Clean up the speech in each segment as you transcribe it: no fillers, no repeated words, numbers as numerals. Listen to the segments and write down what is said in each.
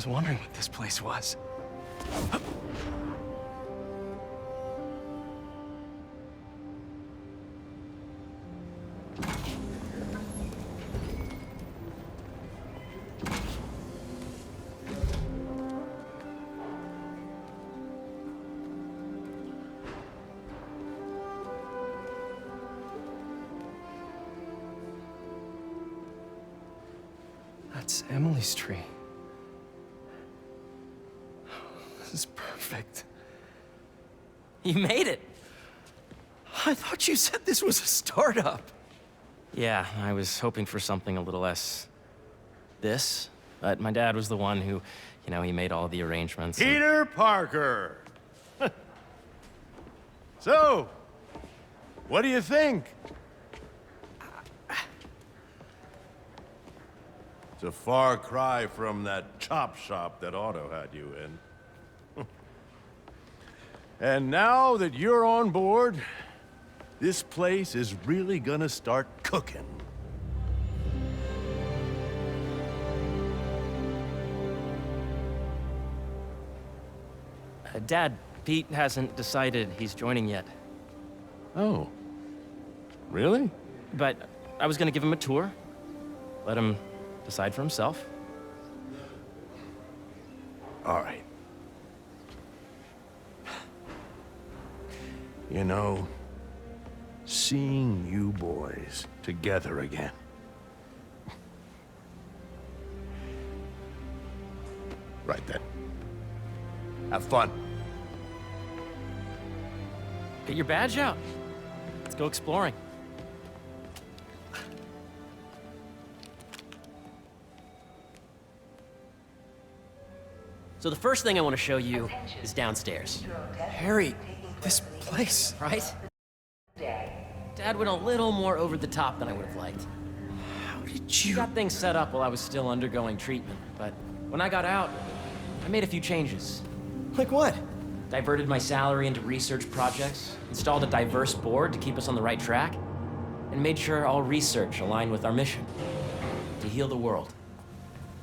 was wondering what this place was. That's Emily's tree. This is perfect. You made it! I thought you said this was a startup. Yeah, I was hoping for something a little less... this, but my dad was the one who, he made all the arrangements. Peter Parker! So, what do you think? It's a far cry from that chop shop that Otto had you in. And now that you're on board, this place is really gonna start cooking. Dad, Pete hasn't decided he's joining yet. Oh. Really? But I was gonna give him a tour. Let him decide for himself. All right. You know, seeing you boys together again. Right then. Have fun. Get your badge out. Let's go exploring. So the first thing I want to show you is downstairs. Harry, this place. Right? Dad went a little more over the top than I would have liked. How did He you... got things set up while I was still undergoing treatment, but when I got out, I made a few changes. Like what? Diverted my salary into research projects, installed a diverse board to keep us on the right track, and made sure all research aligned with our mission, to heal the world.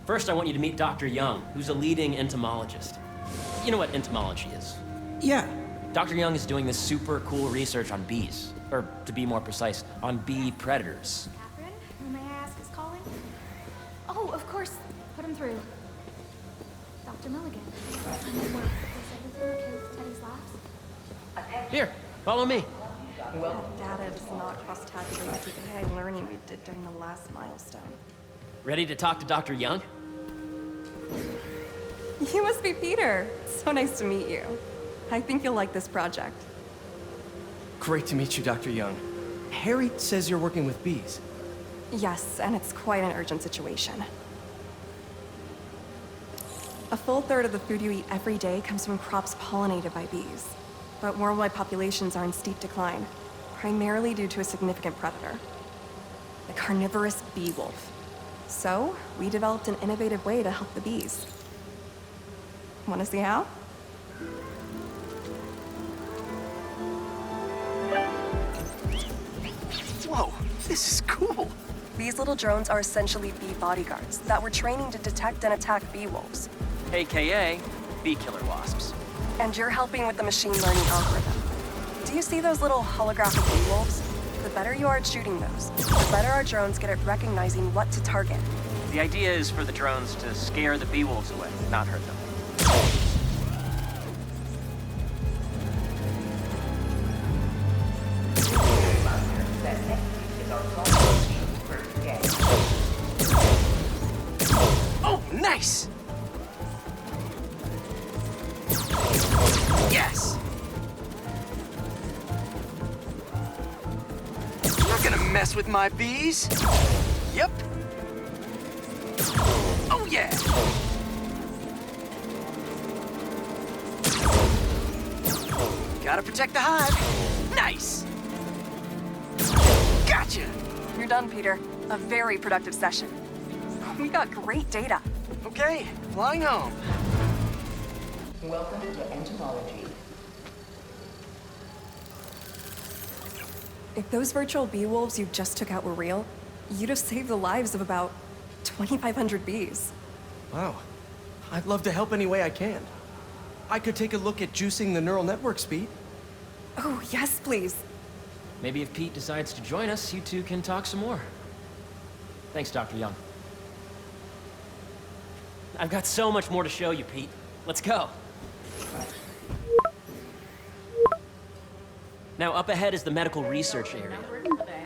First, I want you to meet Dr. Young, who's a leading entomologist. You know what entomology is? Yeah. Dr. Young is doing this super cool research on bees, or to be more precise, on bee predators. Catherine, who may I ask is calling? Oh, of course. Put him through. Dr. Milligan. Is everything okay with Teddy's labs? Here, follow me. Data does not cross-tabulate with the AI learning we did during the last milestone. Ready to talk to Dr. Young? You must be Peter. So nice to meet you. I think you'll like this project. Great to meet you, Dr. Young. Harry says you're working with bees. Yes, and it's quite an urgent situation. A full third of the food you eat every day comes from crops pollinated by bees. But worldwide populations are in steep decline, primarily due to a significant predator, the carnivorous bee wolf. So, we developed an innovative way to help the bees. Want to see how? Whoa, this is cool. These little drones are essentially bee bodyguards that we're training to detect and attack bee wolves. AKA bee killer wasps. And you're helping with the machine learning algorithm. Do you see those little holographic bee wolves? The better you are at shooting those, the better our drones get at recognizing what to target. The idea is for the drones to scare the bee wolves away, not hurt them. Oh, nice! Yes! You're not gonna mess with my bees. Yep. Oh, yeah! Gotta protect the hive. Nice! Gotcha! You're done, Peter. A very productive session. We got great data. Okay, flying home. Welcome to entomology. If those virtual bee wolves you just took out were real, you'd have saved the lives of about 2,500 bees. Wow. I'd love to help any way I can. I could take a look at juicing the neural network speed. Oh, yes, please. Maybe if Pete decides to join us, you two can talk some more. Thanks, Dr. Young. I've got so much more to show you, Pete. Let's go. Now, up ahead is the medical research area.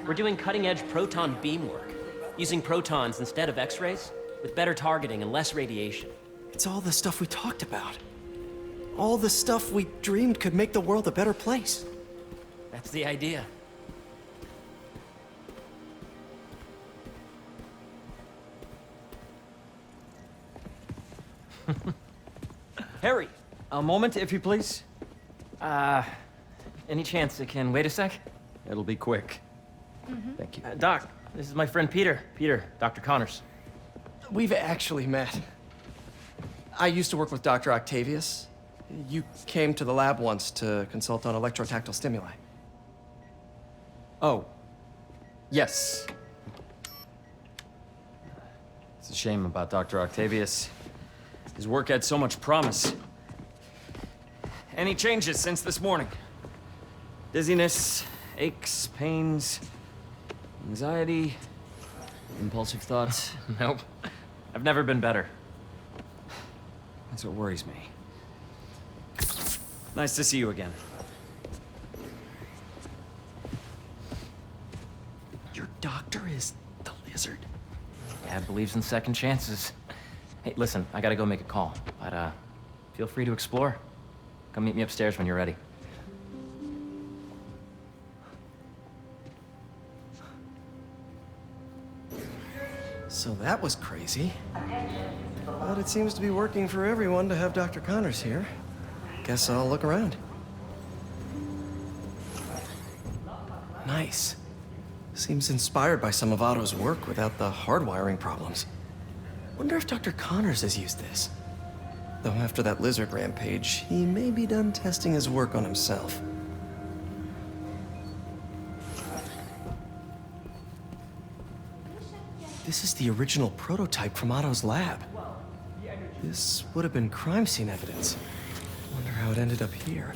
We're doing cutting-edge proton beam work, using protons instead of X-rays, with better targeting and less radiation. It's all the stuff we talked about. All the stuff we dreamed could make the world a better place. That's the idea. Harry! A moment, if you please. Any chance it can wait a sec? It'll be quick. Thank you. Doc, this is my friend Peter. Peter, Dr. Connors. We've actually met. I used to work with Dr. Octavius. You came to the lab once to consult on electrotactile stimuli. Oh. Yes. It's a shame about Dr. Octavius. His work had so much promise. Any changes since this morning? Dizziness, aches, pains, anxiety, impulsive thoughts. Nope. I've never been better. That's what worries me. Nice to see you again. Your doctor is the lizard. Dad believes in second chances. Hey, listen, I gotta go make a call, but feel free to explore. Come meet me upstairs when you're ready. So that was crazy. But it seems to be working for everyone to have Dr. Connors here. Guess I'll look around. Nice. Seems inspired by some of Otto's work without the hardwiring problems. Wonder if Dr. Connors has used this. Though after that lizard rampage, he may be done testing his work on himself. This is the original prototype from Otto's lab. This would have been crime scene evidence. Wonder how it ended up here.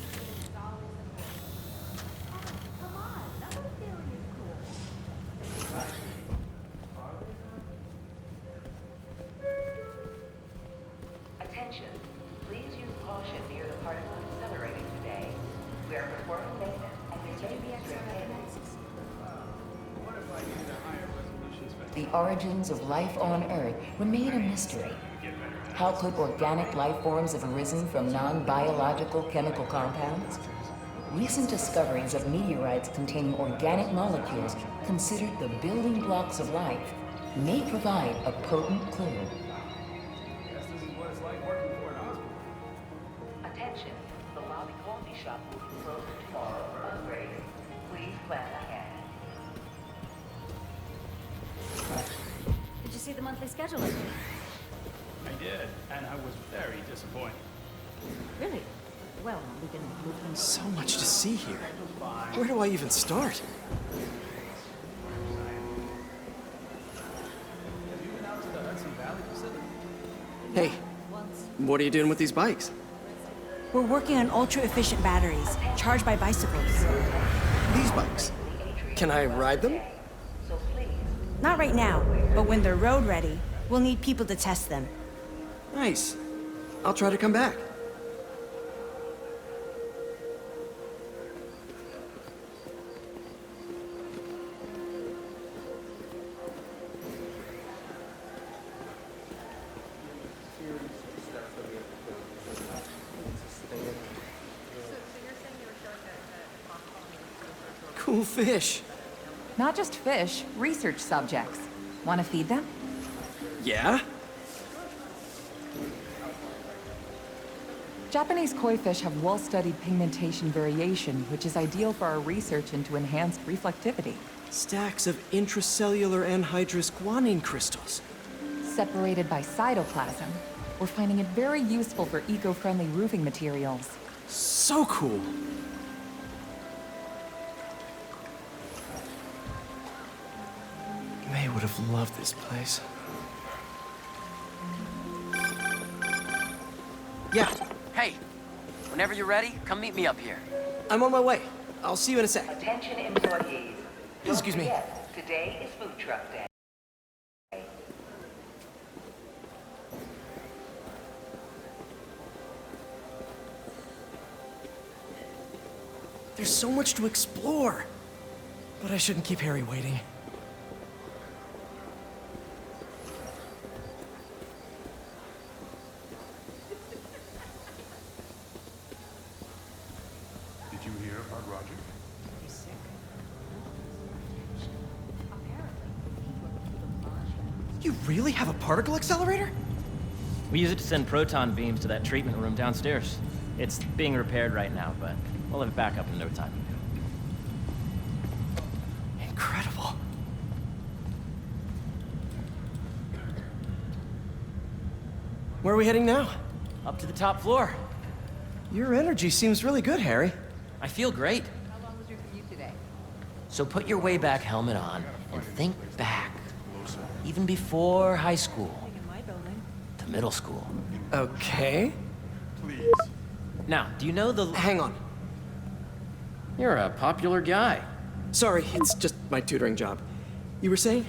Attention. Please use caution near the particle accelerator today. We are performing maintenance and there may be extra payments. The origins of life on Earth remain a mystery. How could organic life forms have arisen from non-biological chemical compounds? Recent discoveries of meteorites containing organic molecules considered the building blocks of life may provide a potent clue. Attention. The lobby coffee shop will be closed tomorrow for upgrade. Please plan ahead. Did you see the monthly schedule? I did, and I was very disappointed. Really? Well, we can move them. So much to see here. Where do I even start? Hey, what are you doing with these bikes? We're working on ultra-efficient batteries, charged by bicycles. These bikes? Can I ride them? Not right now, but when they're road ready, we'll need people to test them. Nice. I'll try to come back. Cool fish. Not just fish, research subjects. Want to feed them? Yeah? Japanese koi fish have well-studied pigmentation variation, which is ideal for our research into enhanced reflectivity. Stacks of intracellular anhydrous guanine crystals. Separated by cytoplasm, we're finding it very useful for eco-friendly roofing materials. So cool. May would have loved this place. Yeah, Hey, whenever you're ready, come meet me up here. I'm on my way. I'll see you in a sec. Attention employees. Don't Excuse me. forget, today is Food Truck Day. There's so much to explore. But I shouldn't keep Harry waiting. Did you hear about Roger? You really have a particle accelerator? We use it to send proton beams to that treatment room downstairs. It's being repaired right now, but we'll have it back up in no time. Incredible. Where are we heading now? Up to the top floor. Your energy seems really good, Harry. I feel great. How long was your commute today? So put your way back helmet on and think back. Even before high school In my building. to middle school. Okay. Please. Now, do you know the... Hang on. You're a popular guy. Sorry, it's just my tutoring job. You were saying?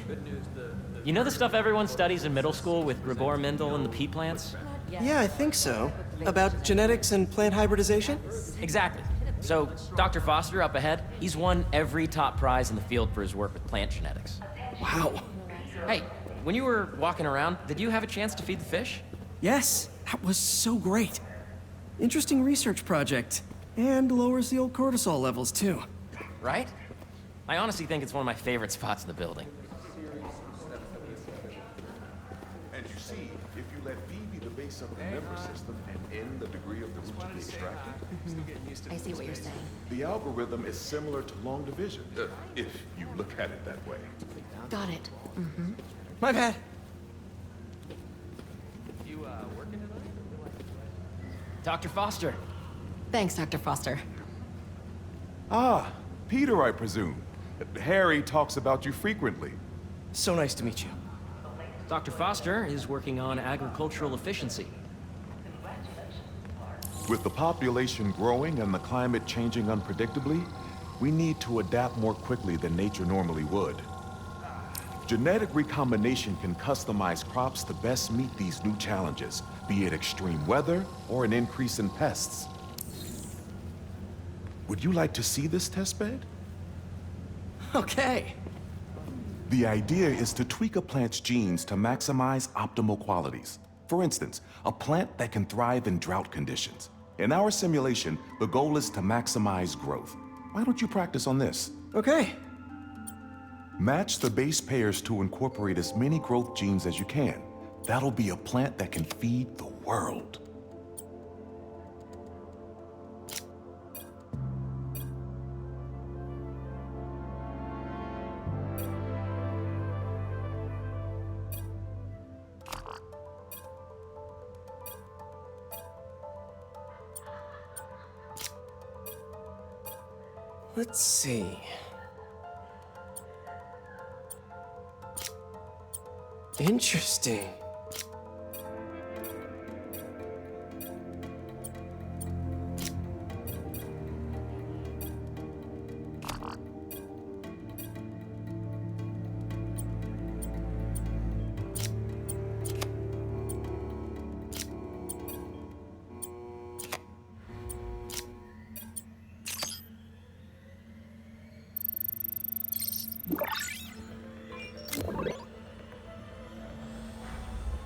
You know the stuff everyone studies in middle school with Gregor Mendel and the pea plants? Yeah, I think so. About genetics and plant hybridization? Exactly. So, Dr. Foster up ahead, he's won every top prize in the field for his work with plant genetics. Wow. Hey, when you were walking around, did you have a chance to feed the fish? Yes, that was so great. Interesting research project. And lowers the old cortisol levels, too. Right? I honestly think it's one of my favorite spots in the building. And you see, if you let B be the base of the member system and N the degree of the root to be extracted, I see what you're saying. the algorithm is similar to long division, if you look at it that way. Got it. My bad. Dr. Foster. Thanks, Dr. Foster. Ah, Peter, I presume. Harry talks about you frequently. So nice to meet you. Dr. Foster is working on agricultural efficiency. With the population growing and the climate changing unpredictably, we need to adapt more quickly than nature normally would. Genetic recombination can customize crops to best meet these new challenges, be it extreme weather or an increase in pests. Would you like to see this testbed? Okay. The idea is to tweak a plant's genes to maximize optimal qualities. For instance, a plant that can thrive in drought conditions. In our simulation, the goal is to maximize growth. Why don't you practice on this? Okay. Match the base pairs to incorporate as many growth genes as you can. That'll be a plant that can feed the world. Let's see. Interesting.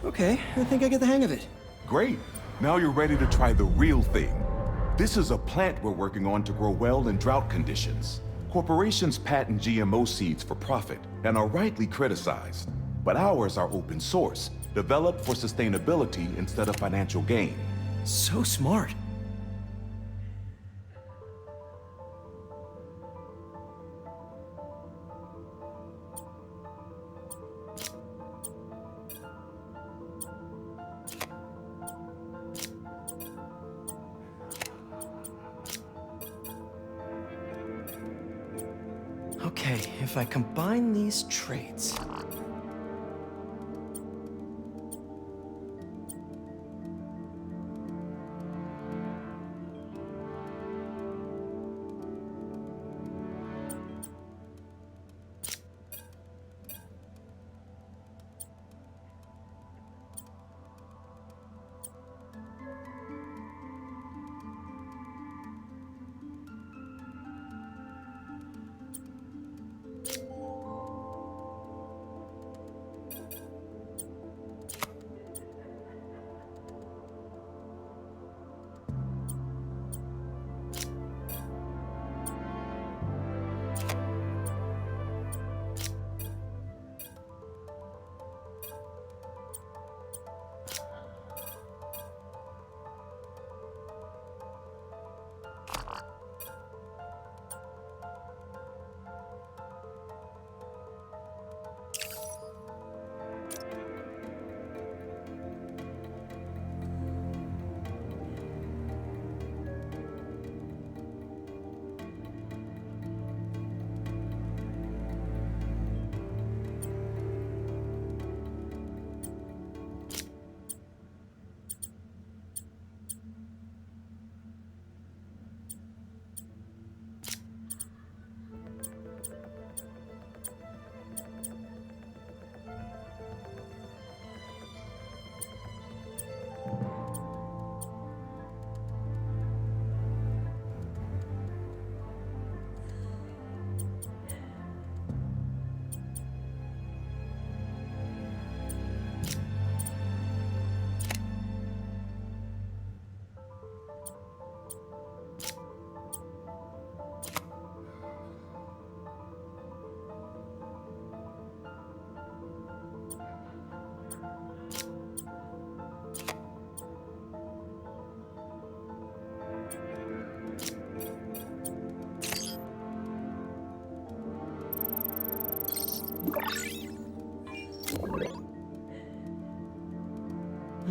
Okay, I think I get the hang of it. Great. Now you're ready to try the real thing. This is a plant we're working on to grow well in drought conditions. Corporations patent GMO seeds for profit and are rightly criticized. But ours are open source, developed for sustainability instead of financial gain. So smart. Okay, if I combine these traits...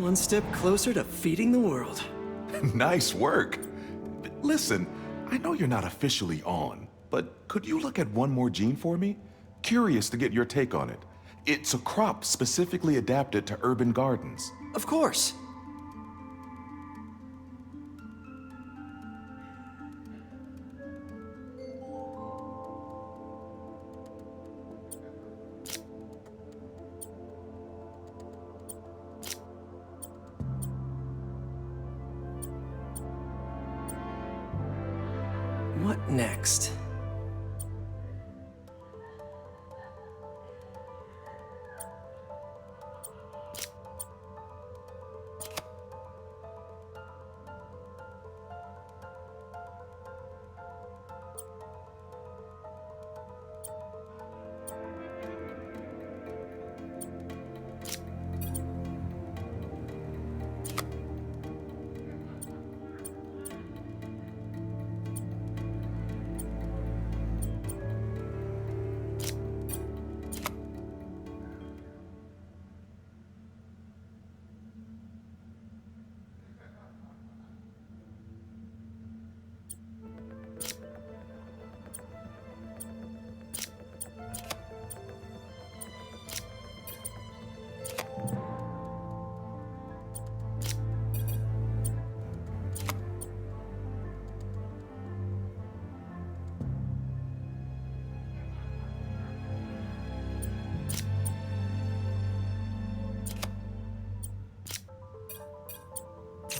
One step closer to feeding the world. Nice work. Listen, I know you're not officially on, but could you look at one more gene for me? Curious to get your take on it. It's a crop specifically adapted to urban gardens. Of course. What next?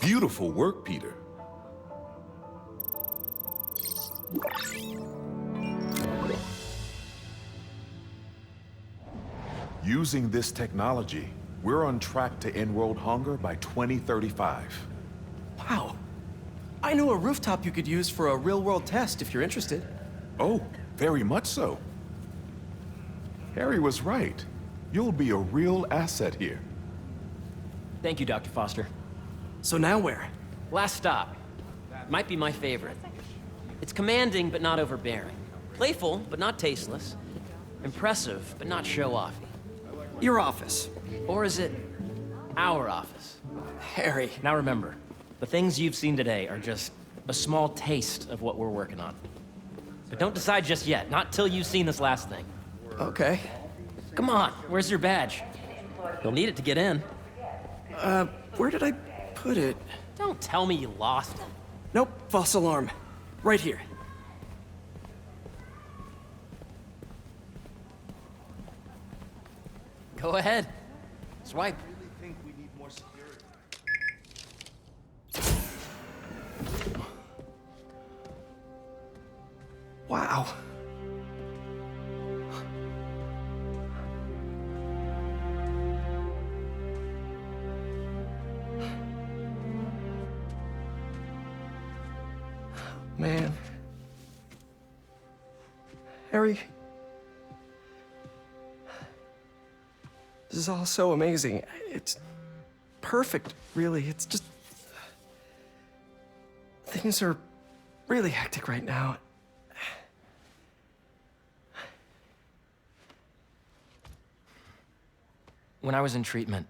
Beautiful work, Peter. Using this technology, we're on track to end world hunger by 2035. Wow. I know a rooftop you could use for a real-world test if you're interested. Oh, very much so. Harry was right. You'll be a real asset here. Thank you, Dr. Foster. So now where? Last stop. Might be my favorite. It's commanding, but not overbearing. Playful, but not tasteless. Impressive, but not show-offy. Your office. Or is it our office? Harry. Now remember, the things you've seen today are just a small taste of what we're working on. But don't decide just yet, not till you've seen this last thing. Okay. Come on, where's your badge? You'll need it to get in. Where did I put it? Don't tell me you lost it. Nope, false alarm. Right here. Go ahead. Swipe. Wow. Man. Harry. This is all so amazing. It's perfect, really. It's just... Things are really hectic right now. When I was in treatment,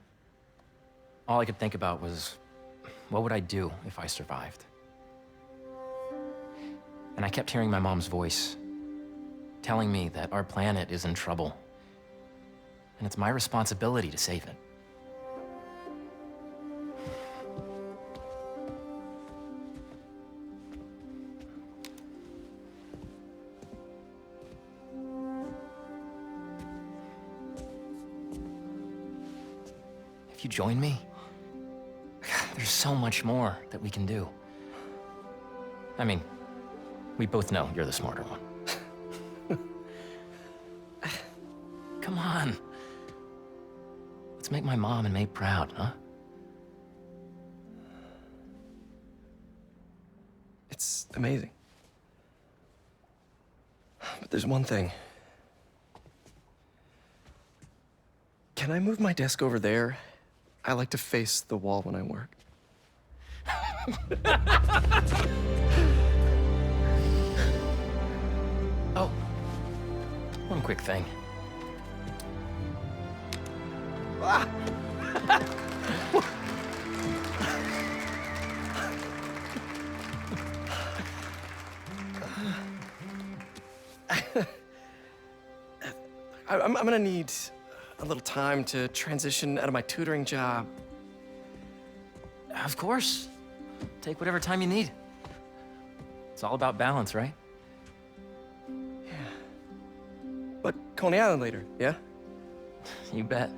all I could think about was, what would I do if I survived? And I kept hearing my mom's voice, telling me that our planet is in trouble, and it's my responsibility to save it. If you join me, there's so much more that we can do. I mean, we both know you're the smarter one. Come on. Let's make my mom and May proud, huh? It's amazing. But there's one thing. Can I move my desk over there? I like to face the wall when I work. Oh, one quick thing. I'm gonna need a little time to transition out of my tutoring job. Of course. Take whatever time you need. It's all about balance, right? But Coney Island later, yeah? You bet.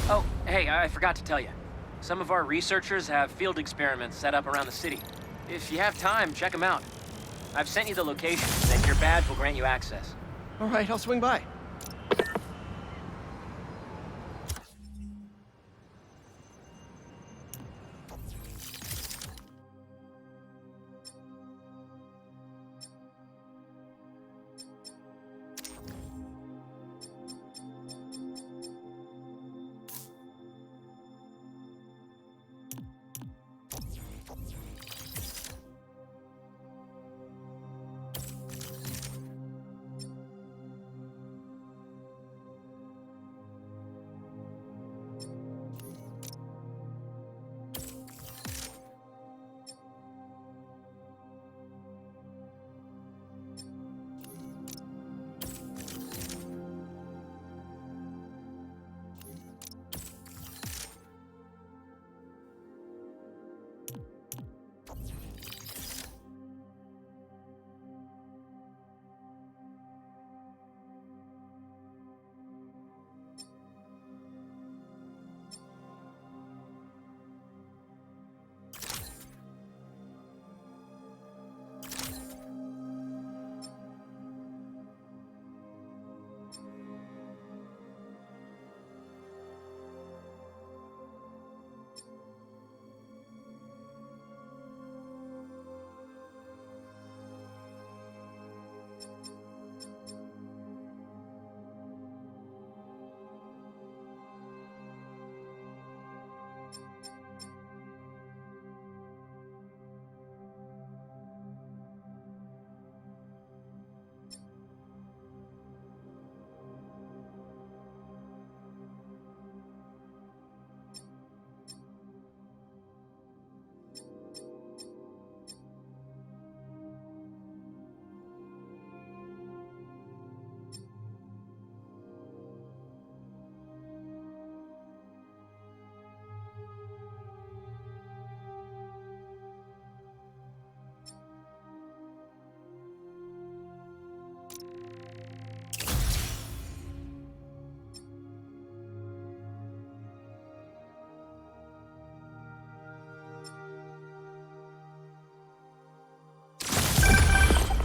Oh, hey, I forgot to tell you. Some of our researchers have field experiments set up around the city. If you have time, check them out. I've sent you the locations, and your badge will grant you access. All right, I'll swing by.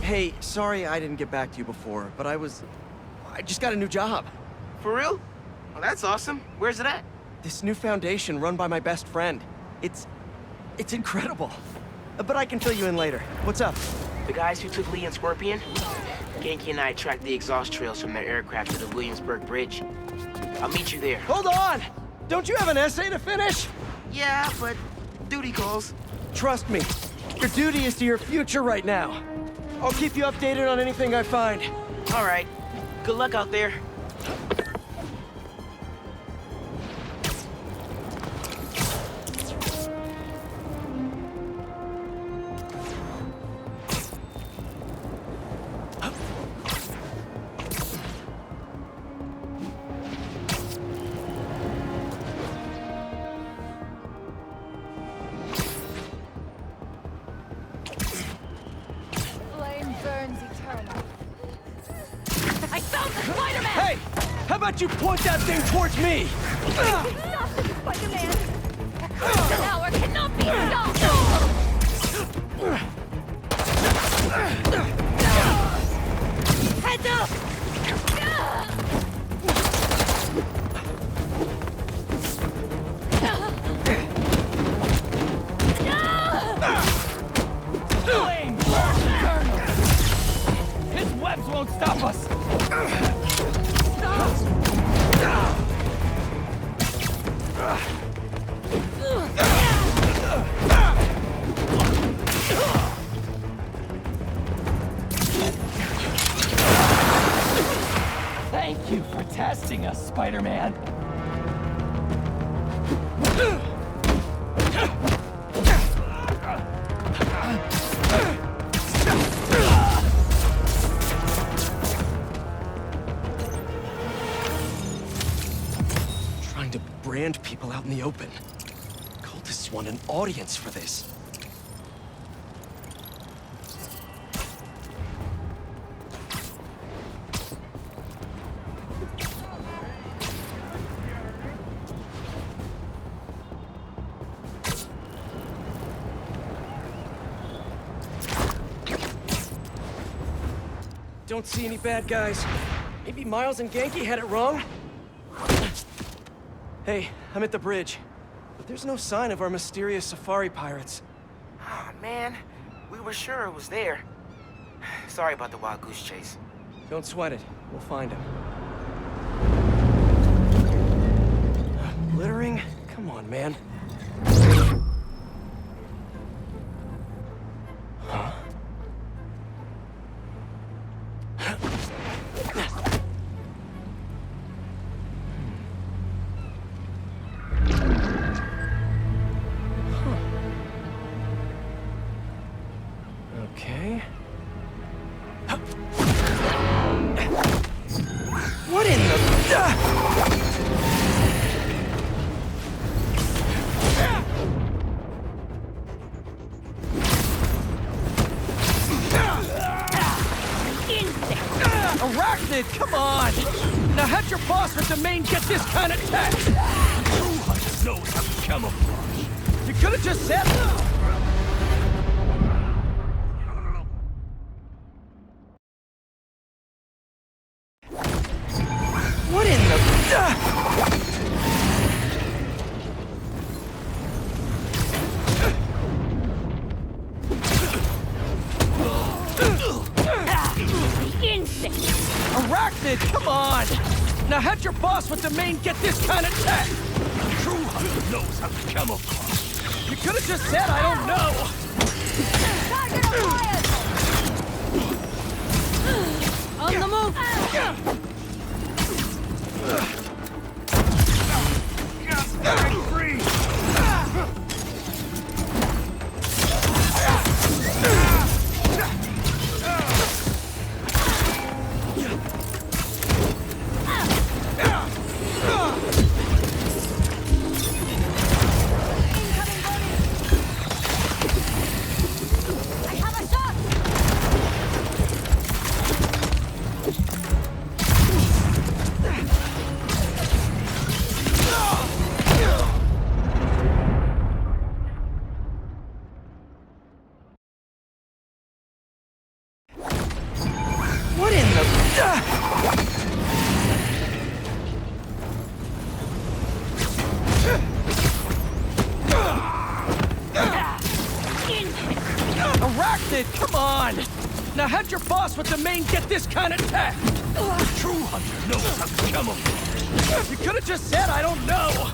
Hey, sorry I didn't get back to you before, but I just got a new job. For real? Well, that's awesome. Where's it at? This new foundation run by my best friend. It's incredible. But I can fill you in later. What's up? The guys who took Lee and Scorpion? Genki and I tracked the exhaust trails from their aircraft to the Williamsburg Bridge. I'll meet you there. Hold on! Don't you have an essay to finish? Yeah, but duty calls. Trust me, your duty is to your future right now. I'll keep you updated on anything I find. All right. Good luck out there. Hey! How about you point that thing towards me? Stop this, Spider-Man! The tower cannot be stopped! Heads up! Flame! Burn! His webs won't stop us! Spider-Man. Trying to brand people out in the open. Cultists want an audience for this. Don't see any bad guys. Maybe Miles and Genki had it wrong? Hey, I'm at the bridge. But there's no sign of our mysterious safari pirates. Oh, man. We were sure it was there. Sorry about the wild goose chase. Don't sweat it. We'll find him. Littering? Come on, man. Huh? Okay. What in the... Arachnid, come on! Now have your boss with the main get this kind of tech! True hunter knows how to camouflage. You could have just said... What in the... Arachnid, come on! Now have your boss with the main get this kind of tech! True hunter knows how to camouflage. You could have just said I don't know! On the move! Free! What in the... Arachnid, come on! Now have your boss with the main get this kind of tech! True hunter knows how to camouflage. You could have just said I don't know!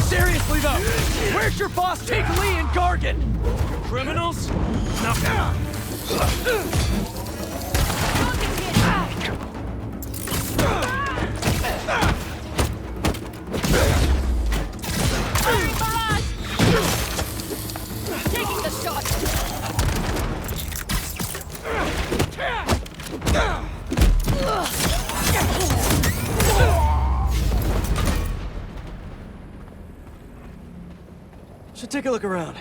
Seriously though, where's your boss take Lee and Gargan? Criminals? No. Taking the shot! Should take a look around.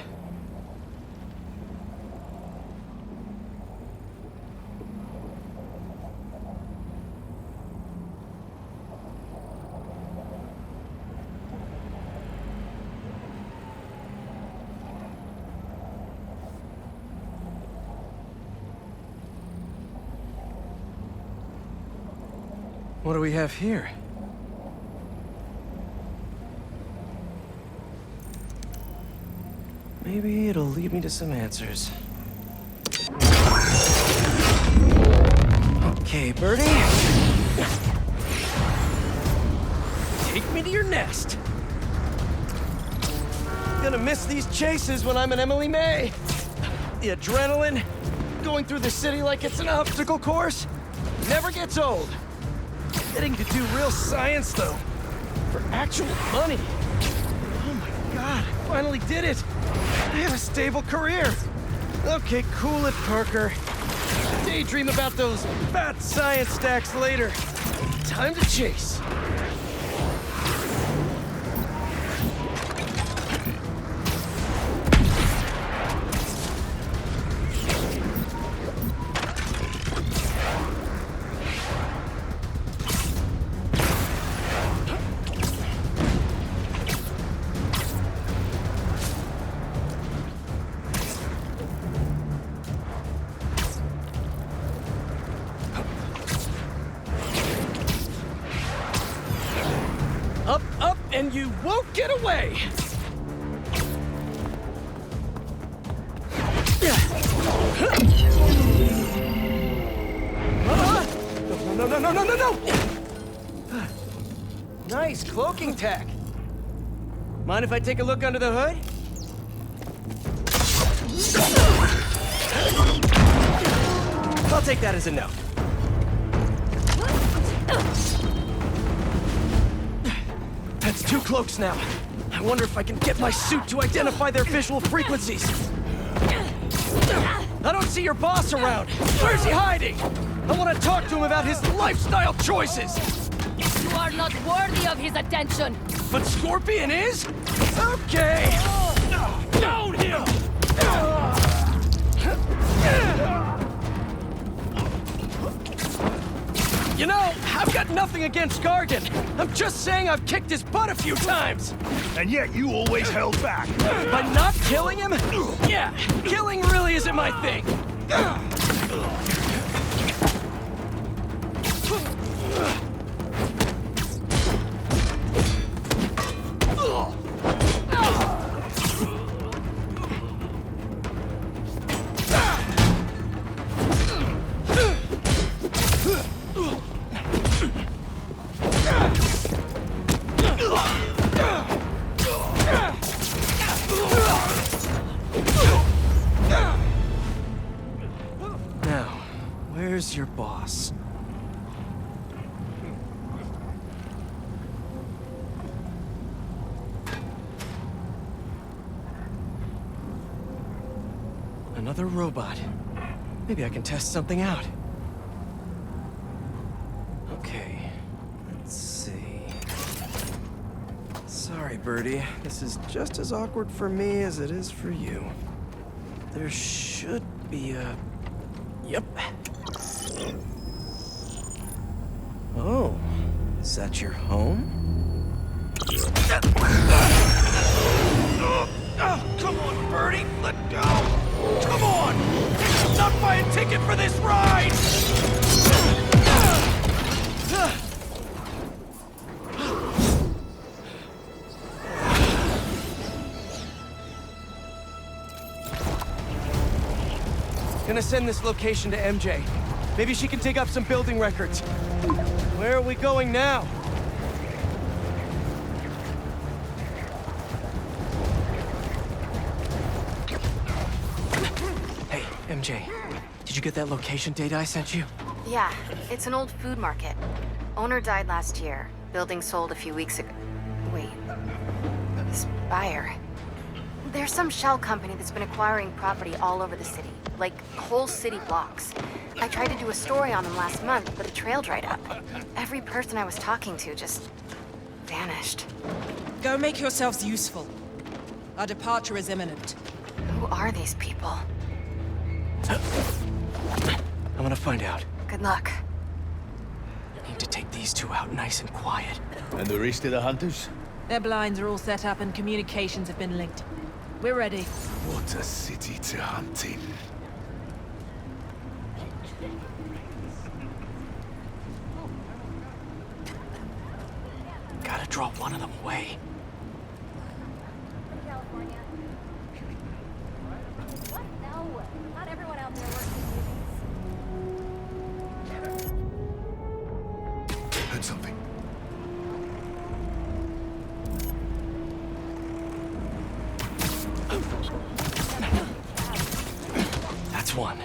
What do we have here? Maybe it'll lead me to some answers. Okay, Birdie. Take me to your nest. Gonna miss these chases when I'm an Emily May. The adrenaline, going through the city like it's an obstacle course, never gets old. Getting to do real science, though, for actual money. Oh my God, I finally did it. I have a stable career. Okay, cool it, Parker. Daydream about those fat science stacks later. Time to chase. Up, up, and you won't get away! No! Nice cloaking tech. Mind if I take a look under the hood? I'll take that as a no. That's 2 cloaks now. I wonder if I can get my suit to identify their visual frequencies. I don't see your boss around. Where's he hiding? I want to talk to him about his lifestyle choices. You are not worthy of his attention. But Scorpion is? Okay. Down him! You know, I've got nothing against Gargan. I'm just saying I've kicked his butt a few times. And yet you always held back. By not killing him? Yeah, killing really isn't my thing. Now, where's your boss? Another robot. Maybe I can test something out. Okay, let's see. Sorry, Birdie. This is just as awkward for me as it is for you. There should be a... Yep. Oh, is that your home? Oh, come on, Birdie, let go! Come on! Not buy a ticket for this ride! Gonna send this location to MJ. Maybe she can dig up some building records. Where are we going now? Hey, MJ. Did you get that location data I sent you? Yeah, it's an old food market. Owner died last year. Building sold a few weeks ago. Wait. Spire. There's some shell company that's been acquiring property all over the city. Like, whole city blocks. I tried to do a story on them last month, but the trail dried up. Every person I was talking to just... vanished. Go make yourselves useful. Our departure is imminent. Who are these people? I'm gonna find out. Good luck. I need to take these 2 out nice and quiet. And the rest of the hunters? Their blinds are all set up and communications have been linked. We're ready. What a city to hunt in. Gotta draw one of them away. California. What? No. Not everyone out there works. Heard something. one?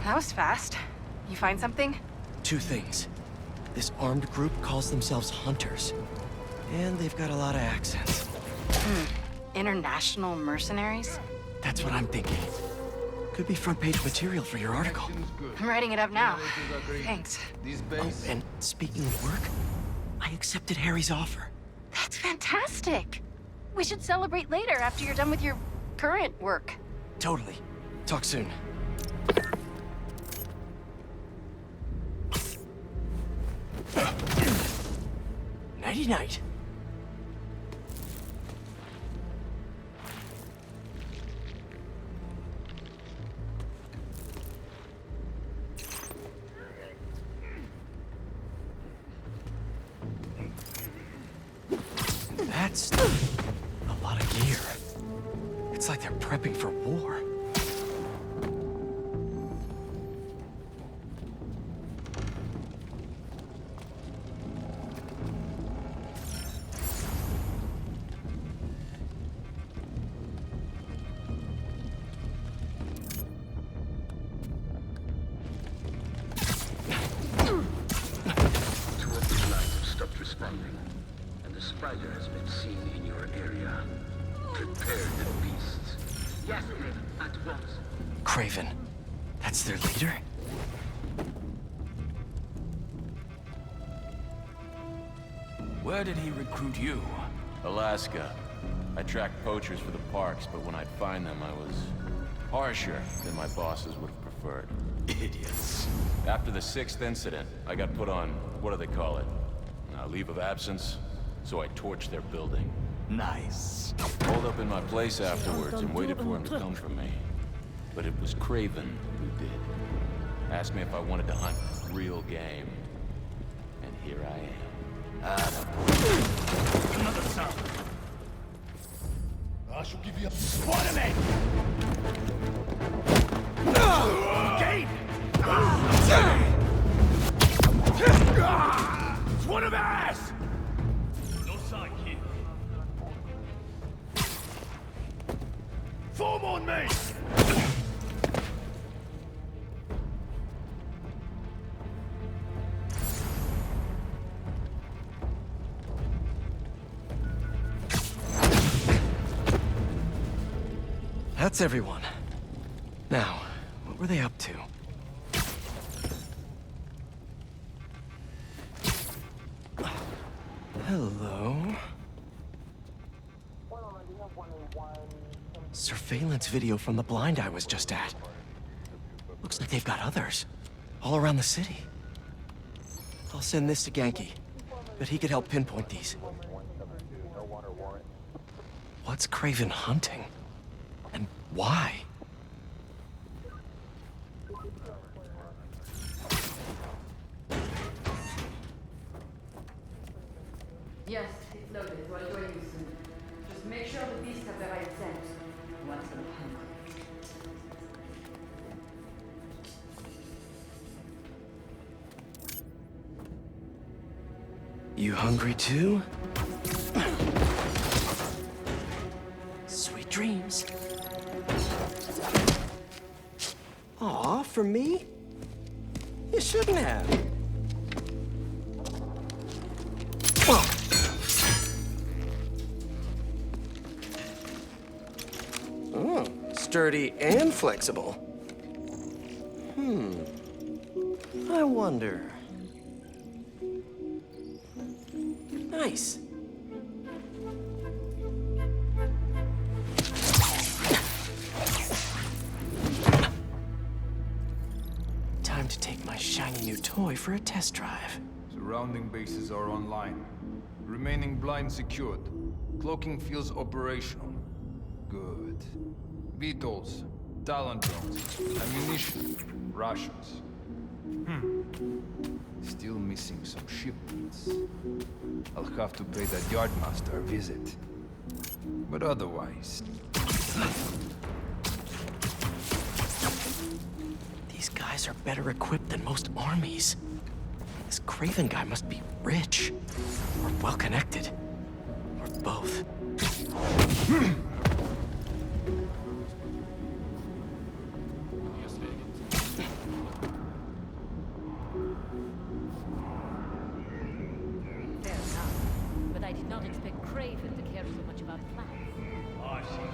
That was fast. You find something? Two things. This armed group calls themselves Hunters. And they've got a lot of accents. International mercenaries? That's what I'm thinking. Could be front-page material for your article. I'm writing it up now. Thanks. Oh, and speaking of work, I accepted Harry's offer. That's fantastic. We should celebrate later after you're done with your current work. Totally. Talk soon. Nighty-night. That's a lot of gear. It's like they're prepping for war. Spider has been seen in your area. Prepare the beasts. Yes, at once. Kraven. That's their leader? Where did he recruit you? Alaska. I tracked poachers for the parks, but when I'd find them, I was harsher than my bosses would have preferred. Idiots. After the 6th incident, I got put on, what do they call it? Leave of absence? So I torched their building. Nice. Pulled up in my place afterwards and waited for him to come for me. But it was Kraven who did. Asked me if I wanted to hunt real game. And here I am. Another sound. I shall give you a Spider-Man! Gabe! It's one of us! No sign here. Form on me! That's everyone. Now, what were they up to? Hello? Surveillance video from the blind I was just at. Looks like they've got others. All around the city. I'll send this to Ganke. But he could help pinpoint these. What's Kraven hunting? And why? Yes, it's loaded. We'll join you soon. Just make sure the beasts have the right scent. Once they're hungry. You hungry too? Sweet dreams. Aw, for me? You shouldn't have. Oh, sturdy and flexible. I wonder. Nice. Time to take my shiny new toy for a test drive. Surrounding bases are online. Remaining blind secured. Cloaking fields operational. Good. Beetles, Talon drones, ammunition, rations. Still missing some shipments. I'll have to pay that yardmaster a visit. But otherwise... These guys are better equipped than most armies. This Craven guy must be rich, or well-connected, or both. Fair enough. But I did not expect Craven to care so much about plants. I've seen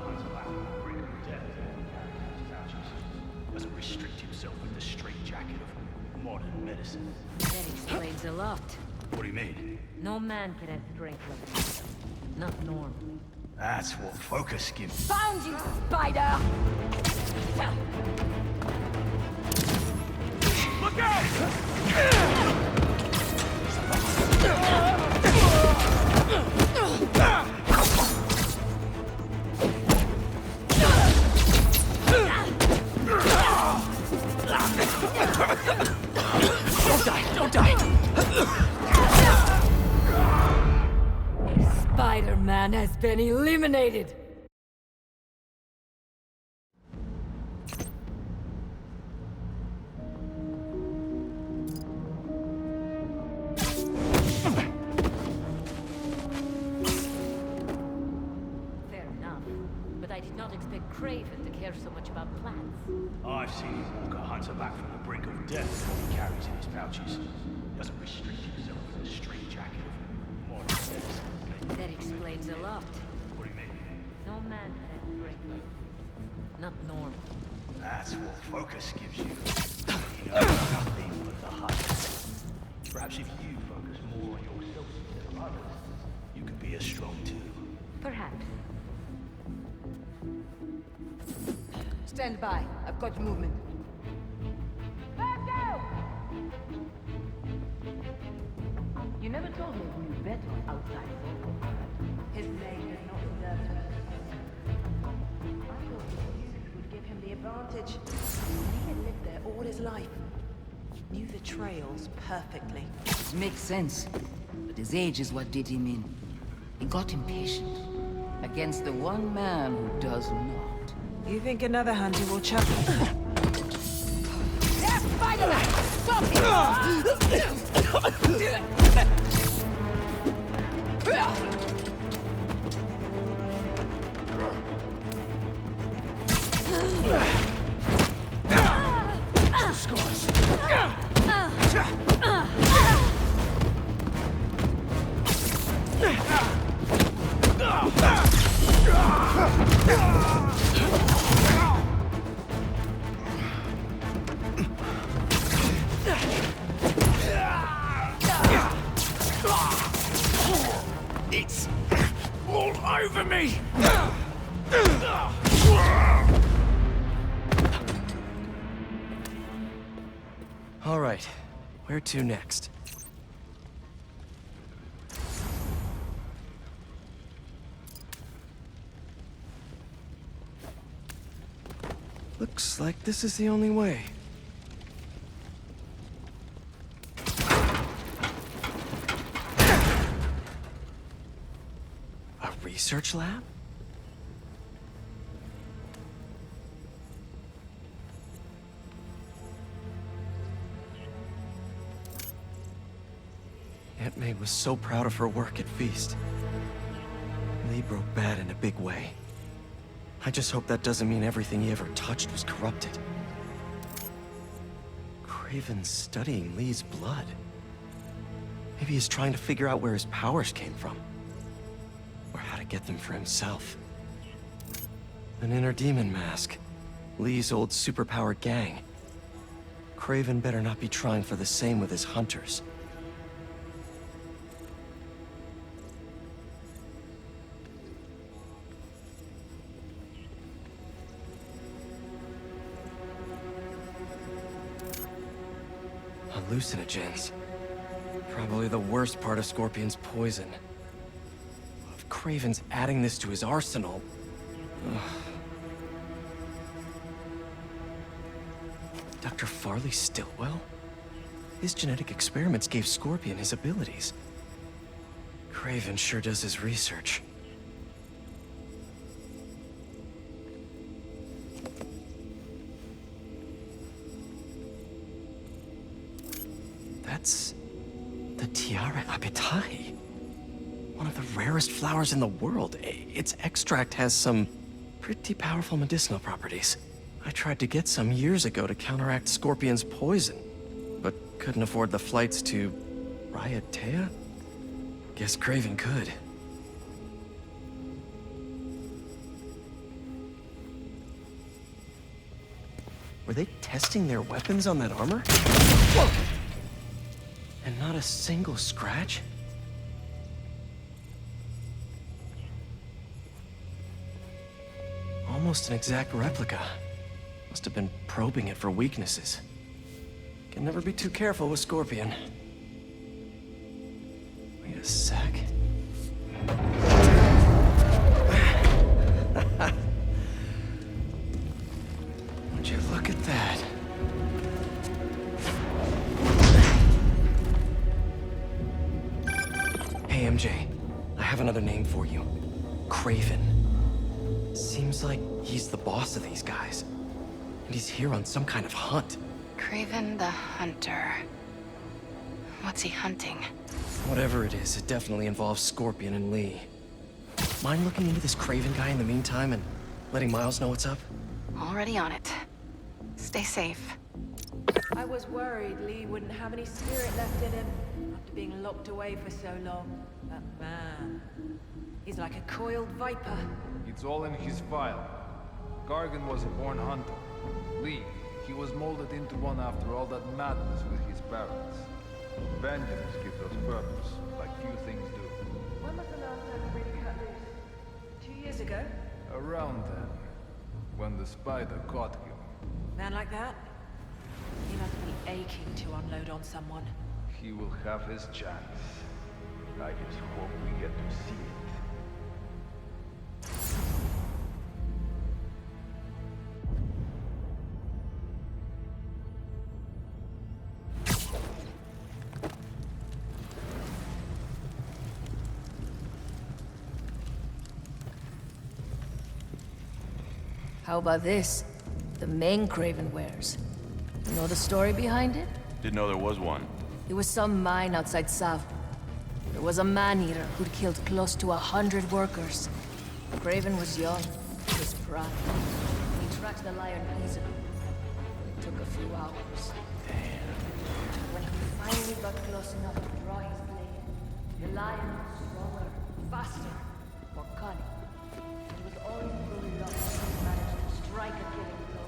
Hans back from the brink of death. Doesn't restrict himself with the straitjacket of modern medicine. That explains a lot. What do you mean? No man can have strength like that. Not normally. That's what focus gives. Found you, spider! Look out! Don't die! Spider-Man has been eliminated! Fair enough, but I did not expect Craven to care so much about plants. I've seen Walker Hunter back from the brink of death with what he carries in his pouches. Doesn't restrict himself with a straitjacket of modern medicine. That explains a lot. What do you mean? No man can have strength like that. Not normal. That's what focus gives you. You know nothing but the hunt. Perhaps if you focus more on yourself instead of others, you could be as strong too. Perhaps. Stand by. I've got movement. You never told me who you bet on outside. His name does not deserve to be. I thought his music would give him the advantage. He had lived there all his life. Knew the trails perfectly. It makes sense. But his age is what did him in. He got impatient. Against the one man who does not. You think another hunter will chuck me? There, Spider-Man! Stop him! It's all over me! All right, where to next? Looks like this is the only way. A research lab? Aunt May was so proud of her work at Feast. Lee broke bad in a big way. I just hope that doesn't mean everything he ever touched was corrupted. Craven's studying Lee's blood. Maybe he's trying to figure out where his powers came from. Or how to get them for himself. An inner demon mask. Lee's old superpowered gang. Craven better not be trying for the same with his hunters. Hallucinogens. Probably the worst part of Scorpion's poison. If Craven's adding this to his arsenal... Ugh. Dr. Farley Stillwell? His genetic experiments gave Scorpion his abilities. Craven sure does his research. That's the Tiara Apitai. One of the rarest flowers in the world. Its extract has some pretty powerful medicinal properties. I tried to get some years ago to counteract Scorpion's poison, but couldn't afford the flights to Raiatea? Guess Kraven could. Were they testing their weapons on that armor? Whoa! And not a single scratch? Almost an exact replica. Must have been probing it for weaknesses. Can never be too careful with Scorpion. Wait a sec. Would you look at that? Hey, MJ. I have another name for you. Kraven. Seems like he's the boss of these guys. And he's here on some kind of hunt. Kraven the Hunter. What's he hunting? Whatever it is, it definitely involves Scorpion and Lee. Mind looking into this Kraven guy in the meantime and letting Miles know what's up? Already on it. Stay safe. I was worried Lee wouldn't have any spirit left in him after being locked away for so long. That man. He's like a coiled viper. It's all in his file. Gargan was a born hunter. Lee, he was molded into one after all that madness with his parents. Vengeance gives us purpose, like few things do. When was the last time you really cut loose? 2 years ago? Around then, when the spider caught him. Man like that? He must be aching to unload on someone. He will have his chance. I just hope we get to see it. How about this? The main Kraven wears. You know the story behind it? Didn't know there was one. It was some mine outside Sav. There was a man-eater who'd killed close to 100 workers. Kraven was young, his pride. He tracked the lion easily. It took a few hours. When he finally got close enough to draw his blade, the lion was stronger, faster, more cunning. It was only through luck that he managed to strike a killing blow.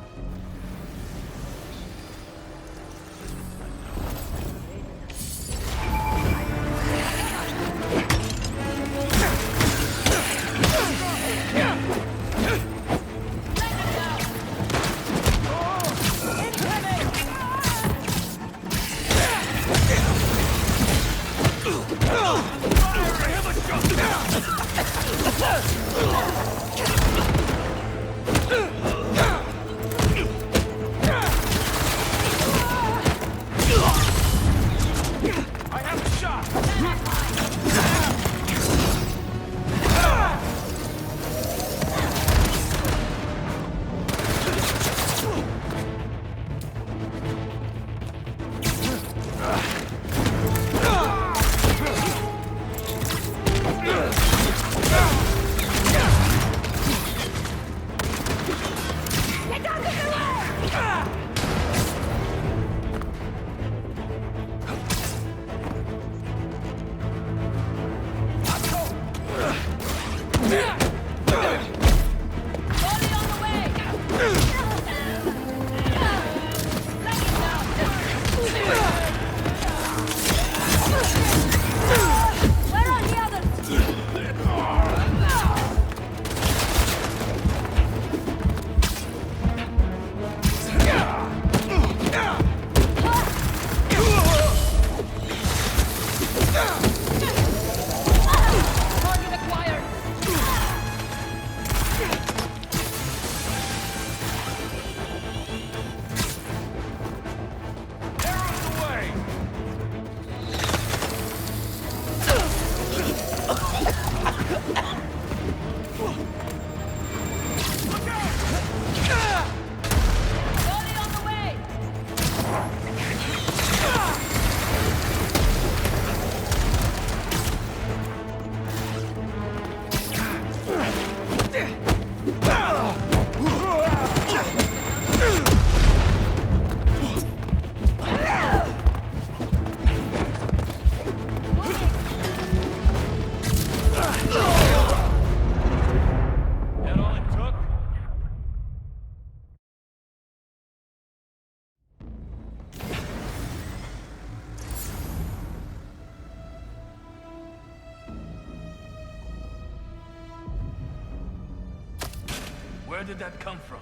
Where did that come from?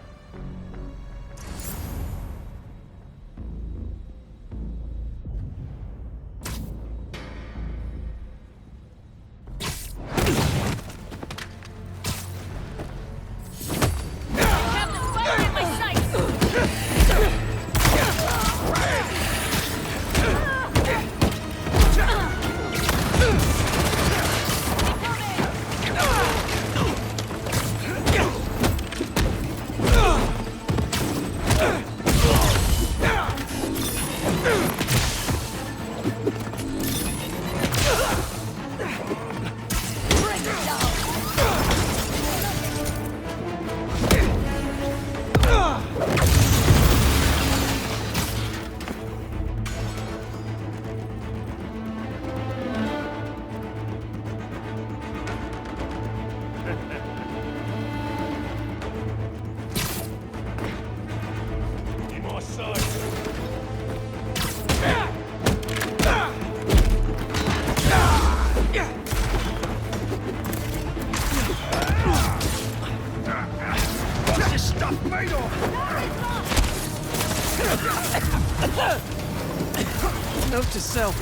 Note to self,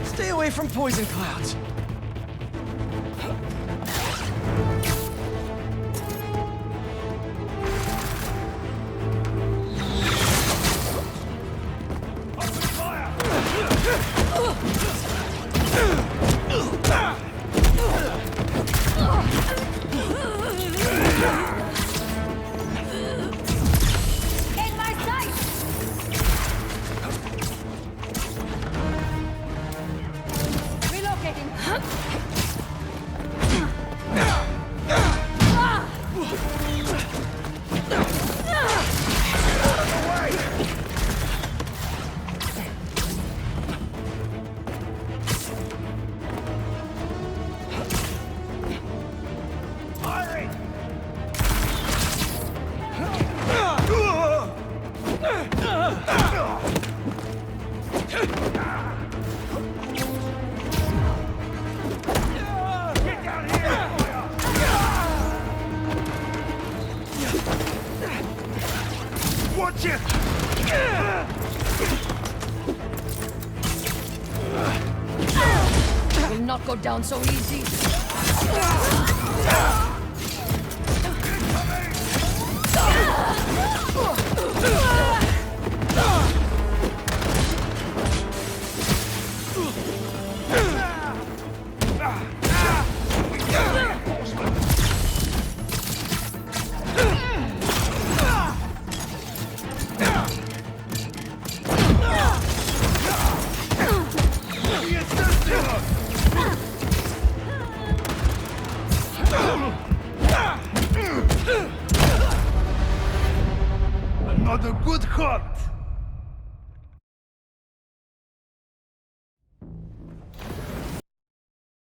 stay away from poison clouds. In my sight! Relocating. Watch it! Will not go down so easy. Another good hunt!